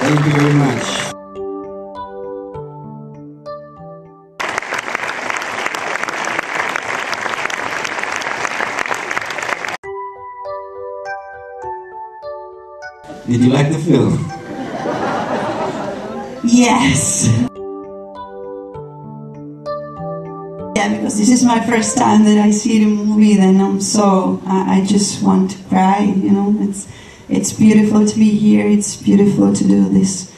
Thank you very much. Did you like the film? Yes! Yeah, because this is my first time that I see the movie, then I just want to cry, you know. It's beautiful to be here, it's beautiful to do this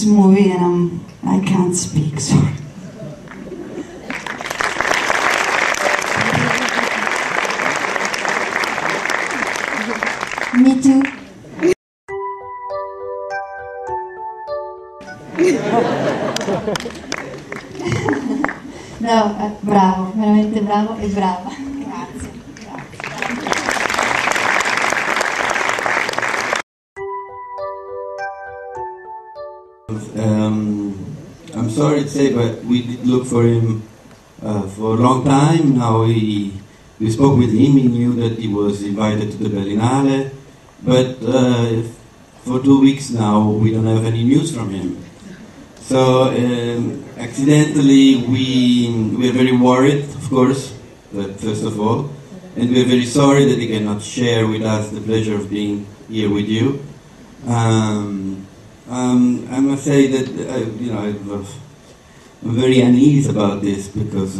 movie, and I can't speak, sorry. Me too. No, bravo, veramente bravo e brava. Grazie. I'm sorry to say, but we did look for him for a long time. Now we spoke with him. He knew that he was invited to the Berlinale, but for 2 weeks now we don't have any news from him. So accidentally we are very worried, of course, first of all, and we are very sorry that he cannot share with us the pleasure of being here with you. I must say that I'm very uneasy about this, because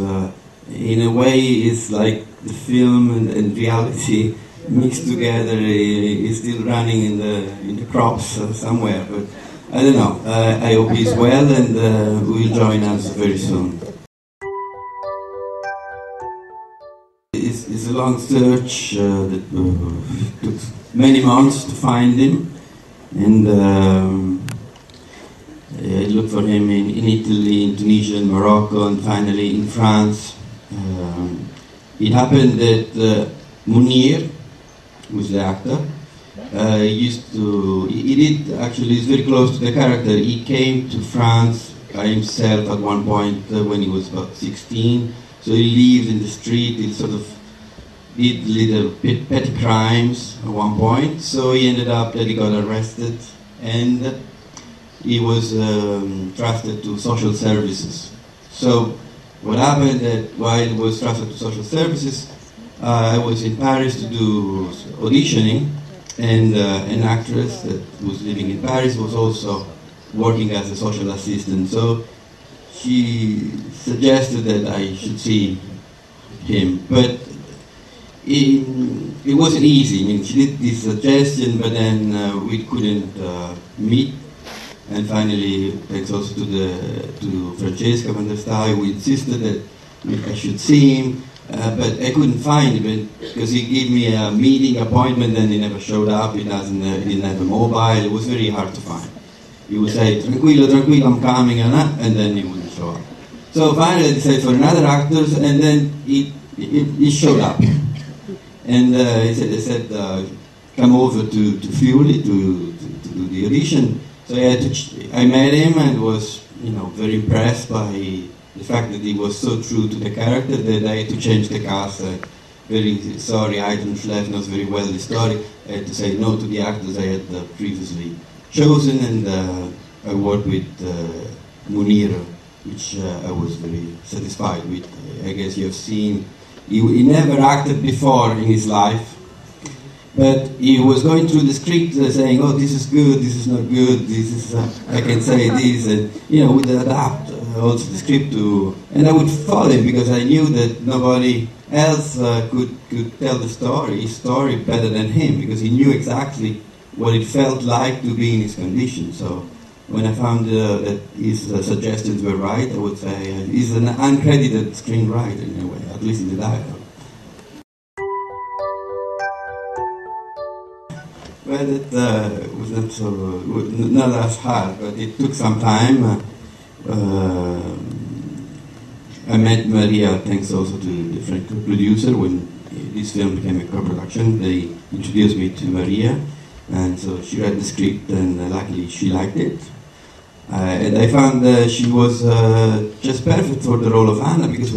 in a way it's like the film and reality mixed together. Is still running in the crops somewhere, but I don't know. I hope he's well, and will join us very soon. It's a long search that took many months to find him, and I looked for him in Italy, in Tunisia, in Morocco, and finally in France. It happened that Munir, who's the actor, he's very close to the character. He came to France by himself at one point when he was about 16. So he lived in the street, he sort of did little petty crimes at one point. So he ended up that he got arrested, and he was drafted to social services. So what happened that while he was drafted to social services, I was in Paris to do auditioning, and an actress that was living in Paris was also working as a social assistant. So she suggested that I should see him, but it wasn't easy. I mean, she did this suggestion, but then we couldn't meet. And finally, thanks also to Francesca van der Staaij, who insisted that I should see him. But I couldn't find him because he gave me a meeting appointment and he never showed up. He didn't have a mobile. It was very hard to find. He would say, "Tranquillo, tranquillo, I'm coming," and then he wouldn't show up. So finally I decided for another actor, and then he showed up. And he said, "Come over to Friuli to do the audition." So I met him and was, very impressed by the fact that he was so true to the character that I had to change the cast. Very sorry, I don't knows very well the story. I had to say no to the actors I had previously chosen, and I worked with Munir, which I was very satisfied with. I guess you have seen, he never acted before in his life, but he was going through the script saying, "Oh, this is good, this is not good, this is, I can say this," and would adapt also the script to, and I would follow him because I knew that nobody else could tell his story better than him, because he knew exactly what it felt like to be in his condition. So when I found that his suggestions were right, I would say he's an uncredited screenwriter in a way, at least in the dialogue. Well, it was not as hard, but it took some time. I met Maria thanks also to the French producer. When this film became a co-production, they introduced me to Maria, and so she read the script, and luckily she liked it. And I found she was just perfect for the role of Anna, because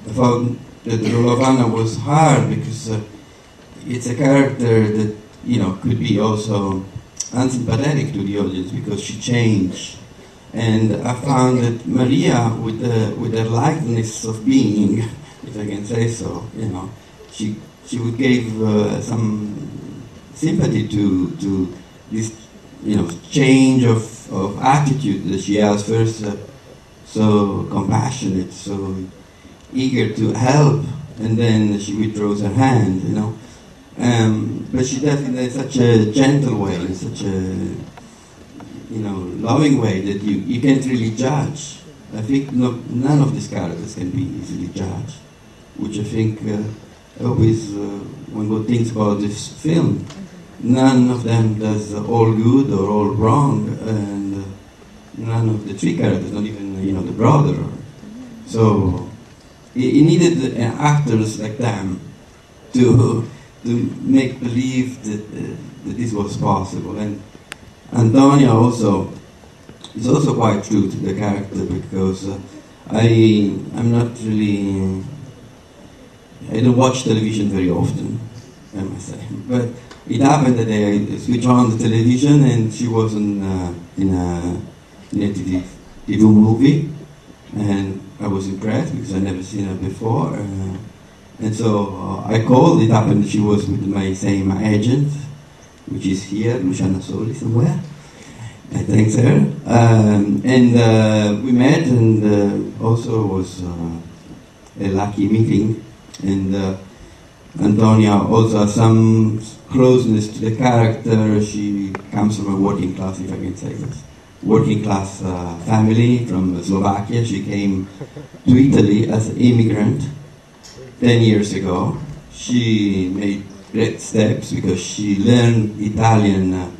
I found that the role of Anna was hard, because it's a character that could be also unsympathetic to the audience because she changed. And I found that Maria, with her lightness of being, if I can say so, you know, she would give some sympathy to this, you know, change of attitude that she has. First, so compassionate, so eager to help, and then she withdraws her hand, you know. But she does it in such a gentle way, in such a, you know, loving way that you can't really judge. I think none of these characters can be easily judged, which I think always, when one thinks about this film, none of them does all good or all wrong, and none of the three characters, not even, you know, the brother. So it needed actors like them to make believe that this was possible. And Antonia also is also quite true to the character, because I'm not really, I don't watch television very often, I must say. But it happened that I switched on the television and she was in a TV movie, and I was impressed because I'd never seen her before. And so I called. It happened that she was with my same agent, which is here, Luciana Soli, somewhere. I thanks her. And we met, and also was a lucky meeting. And Antonia also has some closeness to the character. She comes from a working class, if I can say this, working class family from Slovakia. She came to Italy as an immigrant 10 years ago. She made great steps because she learned Italian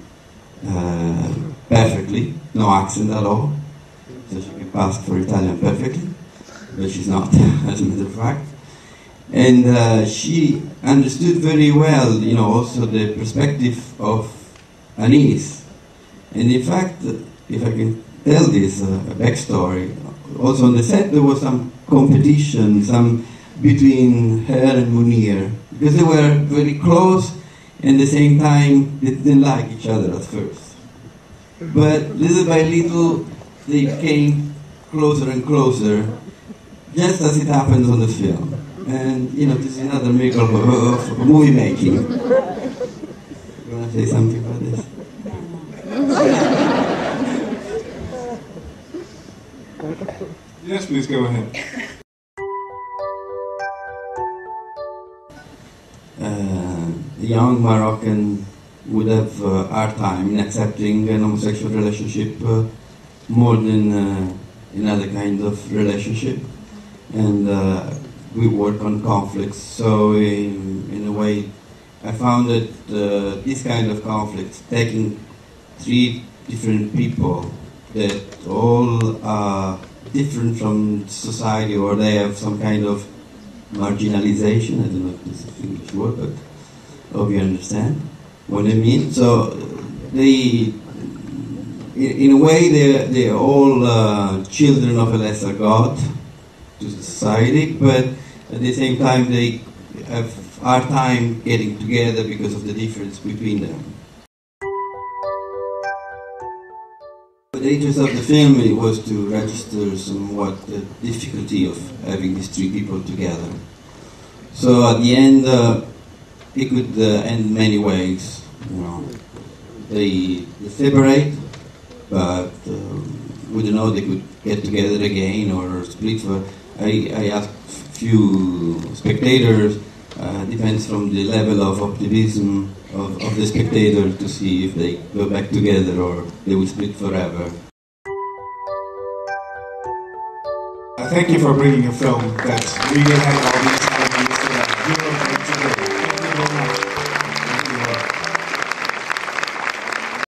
perfectly, no accent at all, so she can pass for Italian perfectly, but she's not, as a matter of fact. And she understood very well, you know, also the perspective of Anis. And in fact, if I can tell this a backstory, also on the set there was some competition, between her and Munir, because they were very close, and at the same time they didn't like each other at first. But little by little they became closer and closer, just as it happens on the film. And you know, this is another miracle of movie making. You want to say something about this? Yes, please go ahead. A young Moroccan would have a hard time in accepting an homosexual relationship more than another kind of relationship. And we work on conflicts. So in a way, I found that this kind of conflicts, taking three different people that all are different from society, or they have some kind of marginalization, I don't know if this is an English word, but I hope you understand what I mean. So they, in a way, they're all children of a lesser God to society, but at the same time they have a hard time getting together because of the difference between them. The interest of the film was to register somewhat the difficulty of having these three people together. So at the end, it could end many ways. You know, they separate, but we don't know, they could get together again or split. I asked few spectators. Depends from the level of optimism of the spectator to see if they go back together or they will split forever. Thank you for bringing a film that's really had all these elements.